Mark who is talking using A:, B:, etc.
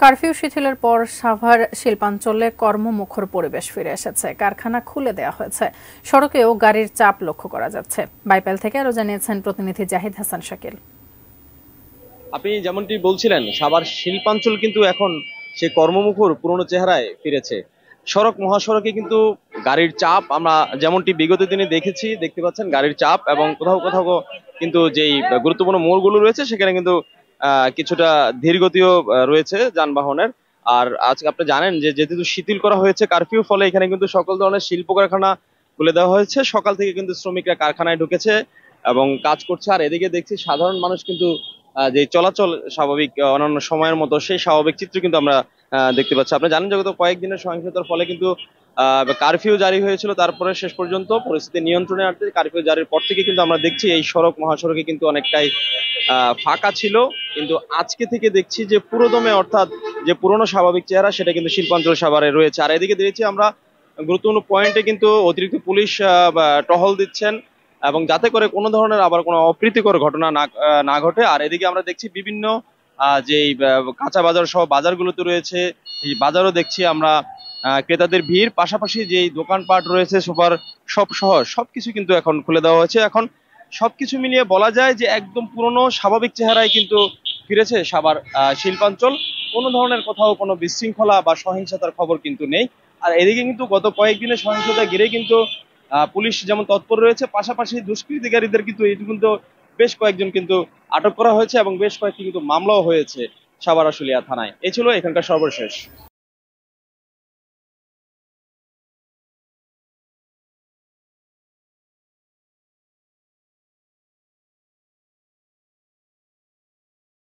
A: Curfew শিথিলের পর সাভার শিল্পাঞ্চলে কর্মমুখর পরিবেশ ফিরে এসেছে। কারখানা খুলে দেওয়া হয়েছে, সড়কেও গাড়ির চাপ লক্ষ্য করা যাচ্ছে। বাইপাল থেকে আরো জানিয়েছেন প্রতিনিধি জাহিদ হাসান শাকিল।
B: আপনি যেমনটি বলছিলেন, সাভার শিল্পাঞ্চল কিন্তু এখন সে কর্মমুখর পুরনো চেহারায় ফিরেছে। সড়ক মহাসড়কে কিন্তু গাড়ির চাপ আমরা যেমনটি বিগত দিনে দেখতে পাচ্ছেন গাড়ির চাপ, এবং কোথাও কোথাও কিন্তু যেই গুরুত্বপূর্ণ মোড়গুলো রয়েছে সেখানে কিন্তু কিছুটা ধীরগতিও রয়েছে যানবাহনের। আর আজকে আপনি জানেন যে যেহেতু শিথিল করা হয়েছে কারফিউ, ফলে এখানে কিন্তু সকল ধরনের শিল্প কারখানা খুলে দেওয়া হয়েছে। সকাল থেকে কিন্তু শ্রমিকরা কারখানায় ঢুকেছে এবং কাজ করছে। আর এদিকে দেখছি সাধারণ মানুষ কিন্তু যে চলাচল স্বাভাবিক অন্যান্য সময়ের মতো সেই স্বাভাবিক চিত্র কিন্তু আমরা দেখতে পাচ্ছি। আপনি জানেন যে গত কয়েকদিনের সহিংসতার ফলে কিন্তু কারফিউ জারি হয়েছিল, তারপরে শেষ পর্যন্ত পরিস্থিতি নিয়ন্ত্রণে আনতে কারফিউ জারির পর থেকে কিন্তু আমরা দেখছি এই সড়ক মহাসড়কে কিন্তু অনেকটাই ফাঁকা ছিল। কিন্তু আজকে থেকে দেখছি যে পুরোদমে, অর্থাৎ যে পুরনো স্বাভাবিক চেহারা সেটা কিন্তু শিল্পাঞ্চল সাভারে রয়েছে। আর এদিকে দেখছি আমরা গুরুত্বপূর্ণ পয়েন্টে কিন্তু অতিরিক্ত পুলিশ টহল দিচ্ছেন, এবং যাতে করে কোনো ধরনের আবার কোনো অপ্রীতিকর ঘটনা না ঘটে। আর এদিকে আমরা দেখছি বিভিন্ন যে কাঁচা বাজার সহ বাজারগুলোতে রয়েছে, এই বাজারও দেখছি আমরা ক্রেতাদের ভিড়, পাশাপাশি যেই দোকানপাট রয়েছে সুপার শপ সহ সবকিছু কিন্তু এখন খুলে দেওয়া হয়েছে। এখন সবকিছু মিলিয়ে বলা যায় যে একদম পুরনো স্বাভাবিক চেহারায় কিন্তু ফিরেছে সাভার শিল্পাঞ্চল। কোনো ধরনের কোথাও কোনো বিশৃঙ্খলা বা সহিংসতার খবর কিন্তু নেই। আর এদিকে কিন্তু গত কয়েকদিনের সহিংসতা ঘিরে কিন্তু পুলিশ যেমন তৎপর রয়েছে, পাশাপাশি দুষ্কৃতিকারীদের কিন্তু কিন্তু বেশ কয়েকজন কিন্তু আটক করা হয়েছে এবং বেশ কয়েকটি কিন্তু মামলাও হয়েছে সাভার আশুলিয়া থানায়। এই ছিল এখানকার সর্বশেষ।